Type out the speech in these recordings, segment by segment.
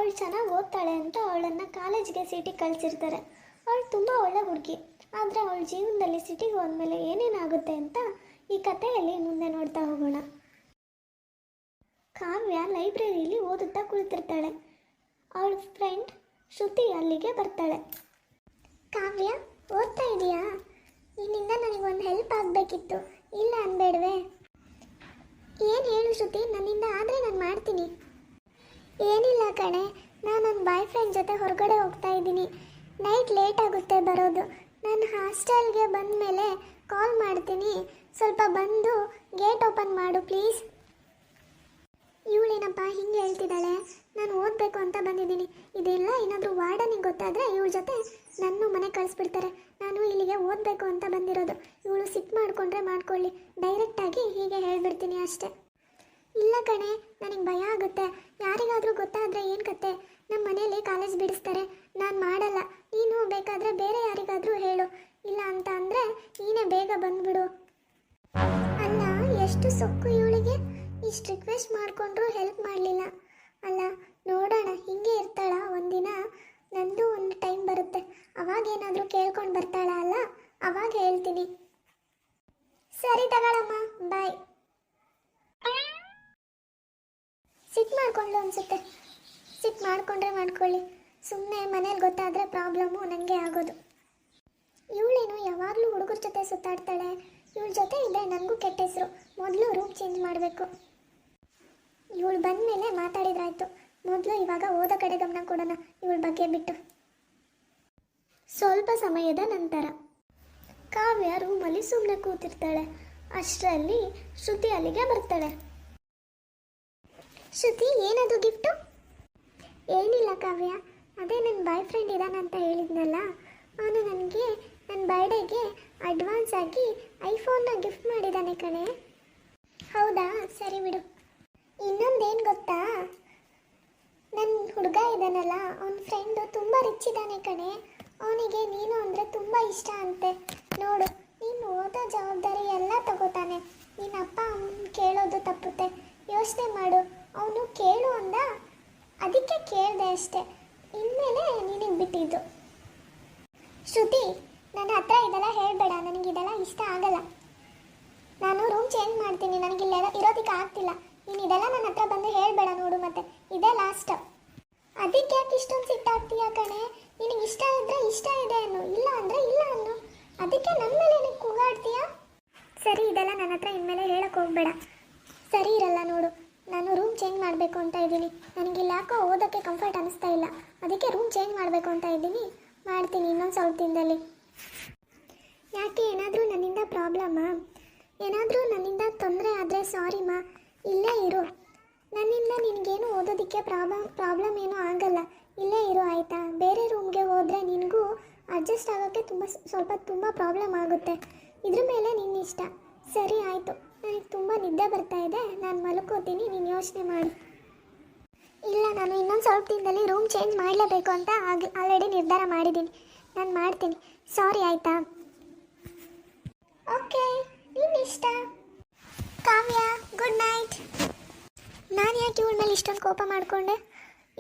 ಅವಳು ಚೆನ್ನಾಗಿ ಓದ್ತಾಳೆ ಅಂತ ಅವಳನ್ನು ಕಾಲೇಜ್ಗೆ ಸಿಟಿಗೆ ಕಳಿಸಿರ್ತಾರೆ. ಅವಳು ತುಂಬ ಒಳ್ಳೆ ಹುಡುಗಿ. ಆದರೆ ಅವಳ ಜೀವನದಲ್ಲಿ ಸಿಟಿಗೆ ಹೋದ್ಮೇಲೆ ಏನೇನಾಗುತ್ತೆ ಅಂತ ಈ ಕಥೆಯಲ್ಲಿ ಮುಂದೆ ನೋಡ್ತಾ ಹೋಗೋಣ. ಕಾವ್ಯ ಲೈಬ್ರರಿಯಲ್ಲಿ ಓದುತ್ತಾ ಕುಳಿತಿರ್ತಾಳೆ. ಅವಳ ಫ್ರೆಂಡ್ ಶ್ರುತಿ ಅಲ್ಲಿಗೆ ಬರ್ತಾಳೆ. ಕಾವ್ಯ, ಓದ್ತಾ ಇದೆಯಾ? ನಿನ್ನಿಂದ ನನಗೊಂದು ಹೆಲ್ಪ್ ಆಗಬೇಕಿತ್ತು. ಇಲ್ಲ ಅನ್ಬೇಡವೆ? ಏನು ಹೇಳು ಶ್ರುತಿ, ನನ್ನಿಂದ ಆದರೆ ನಾನು ಮಾಡ್ತೀನಿ. ಏನಿಲ್ಲ ಕಣೆ, ನಾನು ನನ್ನ ಬಾಯ್ ಫ್ರೆಂಡ್ ಜೊತೆ ಹೊರಗಡೆ ಹೋಗ್ತಾ ಇದ್ದೀನಿ. ನೈಟ್ ಲೇಟ್ ಆಗುತ್ತೆ ಬರೋದು. ನಾನು ಹಾಸ್ಟೆಲ್ಗೆ ಬಂದ ಮೇಲೆ ಕಾಲ್ ಮಾಡ್ತೀನಿ. ಸ್ವಲ್ಪ ಬಂದು ಗೇಟ್ ಓಪನ್ ಮಾಡು ಪ್ಲೀಸ್. ಇವಳೇನಪ್ಪ ಹಿಂಗೆ ಹೇಳ್ತಿದ್ದಾಳೆ? ನಾನು ಓದಬೇಕು ಅಂತ ಬಂದಿದ್ದೀನಿ. ಇದೆಲ್ಲ ಏನಾದರೂ ವಾರ್ಡನಿಗೆ ಗೊತ್ತಾದರೆ ಇವಳ ಜೊತೆ ನನ್ನ ಮನೆ ಕಳಿಸ್ಬಿಡ್ತಾರೆ. ನಾನು ಇಲ್ಲಿಗೆ ಓದಬೇಕು ಅಂತ ಬಂದಿರೋದು. ಇವಳು ಸಿಟ್ಟು ಮಾಡಿಕೊಂಡ್ರೆ ಮಾಡ್ಕೊಳ್ಳಿ, ಡೈರೆಕ್ಟಾಗಿ ಹೀಗೆ ಹೇಳ್ಬಿಡ್ತೀನಿ ಅಷ್ಟೇ. ಇಲ್ಲ ಕಣೆ, ನನಗೆ ಭಯ ಆಗುತ್ತೆ. ಯಾರಿಗಾದರೂ ಗೊತ್ತಾದರೆ ಏನು ಕತೆ? ನಮ್ಮ ಮನೇಲಿ ಕಾಲೇಜ್ ಬಿಡಿಸ್ತಾರೆ. ನಾನು ಮಾಡಲ್ಲ. ನೀನು ಬೇಕಾದರೆ ಬೇರೆ ಯಾರಿಗಾದರೂ ಹೇಳು. ಇಲ್ಲ ಅಂತ ಅಂದರೆ ನೀನೇ ಬೇಗ ಬಂದುಬಿಡು. ಅಲ್ಲ, ಎಷ್ಟು ಸೊಕ್ಕು ಇವಳಿಗೆ. ಇಷ್ಟು ರಿಕ್ವೆಸ್ಟ್ ಮಾಡಿಕೊಂಡ್ರೂ ಹೆಲ್ಪ್ ಮಾಡಲಿಲ್ಲ. ಅಲ್ಲ, ನೋಡೋಣ, ಹಿಂಗೆ ಇರ್ತಾಳ ಒಂದಿನ. ನಂದು ಒಂದು ಟೈಮ್ ಬರುತ್ತೆ, ಅವಾಗೇನಾದರೂ ಕೇಳ್ಕೊಂಡು ಬರ್ತಾಳ ಅಲ್ಲ, ಅವಾಗ ಹೇಳ್ತೀನಿ. ಸರಿ ತಗೊಳಮ್ಮ, ಬಾಯ್. ಸಿಟ್ಟು ಮಾಡ್ಕೊಂಡ್ಲು ಅನಿಸುತ್ತೆ. ಸಿಟ್ಟು ಮಾಡಿಕೊಂಡ್ರೆ ಮಾಡ್ಕೊಳ್ಳಿ, ಸುಮ್ಮನೆ ಮನೇಲಿ ಗೊತ್ತಾದರೆ ಪ್ರಾಬ್ಲಮ್ಮು ನನಗೆ ಆಗೋದು. ಇವಳೇನು ಯಾವಾಗಲೂ ಹುಡುಗರ ಜೊತೆ ಸುತ್ತಾಡ್ತಾಳೆ. ಇವಳ ಜೊತೆ ಇದ್ದರೆ ನನಗೂ ಕೆಟ್ಟ ಹೆಸರು. ಮೊದಲು ರೂಮ್ ಚೇಂಜ್ ಮಾಡಬೇಕು. ಇವಳು ಬಂದ ಮೇಲೆ ಮಾತಾಡಿದ್ರಾಯ್ತು. ಮೊದಲು ಇವಾಗ ಓದೋ ಕಡೆ ಗಮನ ಕೊಡೋಣ, ಇವಳ ಬಗ್ಗೆ ಬಿಟ್ಟು. ಸ್ವಲ್ಪ ಸಮಯದ ನಂತರ ಕಾವ್ಯ ರೂಮಲ್ಲಿ ಸುಮ್ಮನೆ ಕೂತಿರ್ತಾಳೆ. ಅಷ್ಟರಲ್ಲಿ ಶ್ರುತಿ ಅಲ್ಲಿಗೆ ಬರ್ತಾಳೆ. ಶ್ರುತಿ, ಏನದು ಗಿಫ್ಟು? ಏನಿಲ್ಲ ಕಾವ್ಯ, ಅದೇ ನನ್ನ ಬಾಯ್ ಫ್ರೆಂಡ್ ಇದ್ದಾನಂತ ಹೇಳಿದ್ನಲ್ಲ, ಅವನು ನನಗೆ ನನ್ನ ಬರ್ಡೇಗೆ ಅಡ್ವಾನ್ಸ್ ಆಗಿ ಐಫೋನ್ನ ಗಿಫ್ಟ್ ಮಾಡಿದ್ದಾನೆ ಕಣೆ. ಹೌದಾ, ಸರಿ ಬಿಡು. ಇನ್ನೊಂದೇನು ಗೊತ್ತಾ, ನನ್ನ ಹುಡುಗ ಇದ್ದಾನಲ್ಲ, ಅವನ ಫ್ರೆಂಡು ತುಂಬ ರಿಚ್ ಇದ್ದಾನೆ ಕಣೆ. ಅವನಿಗೆ ನೀನು ಅಂದರೆ ತುಂಬ ಇಷ್ಟ ಅಂತೆ. ನೋಡು, ನೀನು ಓದೋ ಜವಾಬ್ದಾರಿ ಎಲ್ಲ ತಗೋತಾನೆ. ನಿನ್ನ ಅಪ್ಪ ಅಮ್ಮನ ಕೇಳೋದು ತಪ್ಪುತ್ತೆ. ಯೋಚನೆ ಮಾಡು. ಅವನು ಕೇಳು ಅಂದ, ಅದಕ್ಕೆ ಕೇಳಿದೆ ಅಷ್ಟೆ. ಇನ್ಮೇಲೆ ನಿನಗೆ ಬಿಟ್ಟಿದ್ದು. ಶ್ರುತಿ, ನನ್ನ ಹತ್ರ ಇದೆಲ್ಲ ಹೇಳಬೇಡ. ನನಗಿದೆಲ್ಲ ಇಷ್ಟ ಆಗಲ್ಲ. ನಾನು ರೂಮ್ ಚೇಂಜ್ ಮಾಡ್ತೀನಿ. ನನಗಿಲ್ಲ ಇರೋದಕ್ಕೆ ಆಗ್ತಿಲ್ಲ. ನೀನು ಇದೆಲ್ಲ ನನ್ನ ಹತ್ರ ಬಂದು ಹೇಳಬೇಡ. ನೋಡು, ಮತ್ತೆ ಇದೇ ಲಾಸ್ಟ್. ಅದಕ್ಕೆ ಯಾಕೆ ಇಷ್ಟೊಂದು ಸಿಟ್ಟಾಗ್ತೀಯ ಕಣೆ? ನಿನಗೆ ಇಷ್ಟ ಇದ್ದರೆ ಇಷ್ಟ ಇದೆ ಅನ್ನು, ಇಲ್ಲ ಅಂದರೆ ಇಲ್ಲ ಅನ್ನು. ಅದಕ್ಕೆ ನನ್ನ ಮೇಲೆ ನೀನು ಕೂಗಾಡ್ತೀಯ? ಸರಿ, ಇದೆಲ್ಲ ನನ್ನ ಹತ್ರ ಇನ್ಮೇಲೆ ಹೇಳಕ್ಕೆ ಹೋಗಬೇಡ. ಸರಿ ಇರಲ್ಲ. ನೋಡು, ನಾನು ರೂಮ್ ಚೇಂಜ್ ಮಾಡಬೇಕು ಅಂತ ಇದ್ದೀನಿ. ನನಗಿಲ್ಲಿ ಯಾಕೋ ಓದೋಕ್ಕೆ ಕಂಫರ್ಟ್ ಅನ್ನಿಸ್ತಾ ಇಲ್ಲ. ಅದಕ್ಕೆ ರೂಮ್ ಚೇಂಜ್ ಮಾಡಬೇಕು ಅಂತ ಇದ್ದೀನಿ. ಮಾಡ್ತೀನಿ ಇನ್ನೊಂದು ಸ್ವಲ್ಪ ದಿನದಲ್ಲಿ. ಯಾಕೆ, ಏನಾದರೂ ನನ್ನಿಂದ ಪ್ರಾಬ್ಲಮ್ಮಾ? ಏನಾದರೂ ನನ್ನಿಂದ ತೊಂದರೆ ಆದರೆ ಸಾರಿ ಮಾ. ಇಲ್ಲೇ ಇರು. ನನ್ನಿಂದ ನಿನಗೇನು ಓದೋದಕ್ಕೆ ಪ್ರಾಬ್ಲಮ್ ಏನೂ ಆಗಲ್ಲ. ಇಲ್ಲೇ ಇರು ಆಯಿತಾ? ಬೇರೆ ರೂಮ್ಗೆ ಹೋದರೆ ನಿನಗೂ ಅಡ್ಜಸ್ಟ್ ಆಗೋಕ್ಕೆ ಸ್ವಲ್ಪ ಪ್ರಾಬ್ಲಮ್ ಆಗುತ್ತೆ. ಇದ್ರ ಮೇಲೆ ನಿನ್ನ ಇಷ್ಟ. ಸರಿ ಆಯಿತು, ನನಗೆ ತುಂಬ ನಿದ್ದೆ ಬರ್ತಾ ಇದೆ. ನಾನು ಮಲ್ಕೋತೀನಿ, ನೀನು ಯೋಚನೆ ಮಾಡು. ಇಲ್ಲ, ನಾನು ಇನ್ನೊಂದು ಸ್ವಲ್ಪ ದಿನದಲ್ಲಿ ರೂಮ್ ಚೇಂಜ್ ಮಾಡಲೇಬೇಕು ಅಂತ ಆಲ್ರೆಡಿ ನಿರ್ಧಾರ ಮಾಡಿದ್ದೀನಿ. ನಾನು ಮಾಡ್ತೀನಿ. ಸಾರಿ ಆಯಿತಾ? ಓಕೆ, ನಿನ್ನ ಇಷ್ಟ. ಕಾವ್ಯ, ಗುಡ್ ನೈಟ್. ನಾನು ಯಾಕೆ ಇವಳ ಮೇಲೆ ಇಷ್ಟೊಂದು ಕೋಪ ಮಾಡಿಕೊಂಡೆ?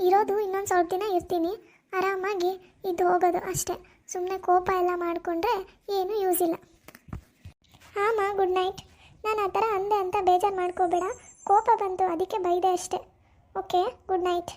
ಇರೋದು ಇನ್ನೊಂದು ಸ್ವಲ್ಪ ದಿನ ಇರ್ತೀನಿ. ಆರಾಮಾಗಿ ಇದು ಹೋಗೋದು ಅಷ್ಟೇ. ಸುಮ್ಮನೆ ಕೋಪ ಎಲ್ಲ ಮಾಡಿಕೊಂಡ್ರೆ ಏನೂ ಯೂಸ್ ಇಲ್ಲ. ಹಾಂ, ಗುಡ್ ನೈಟ್. ನಾನು ಆ ಥರ ಅಂದೆ ಅಂತ ಬೇಜಾರು ಮಾಡ್ಕೋಬೇಡ. ಕೋಪ ಬಂತು, ಅದಕ್ಕೆ ಬೈದೆ ಅಷ್ಟೇ. Okay, good night.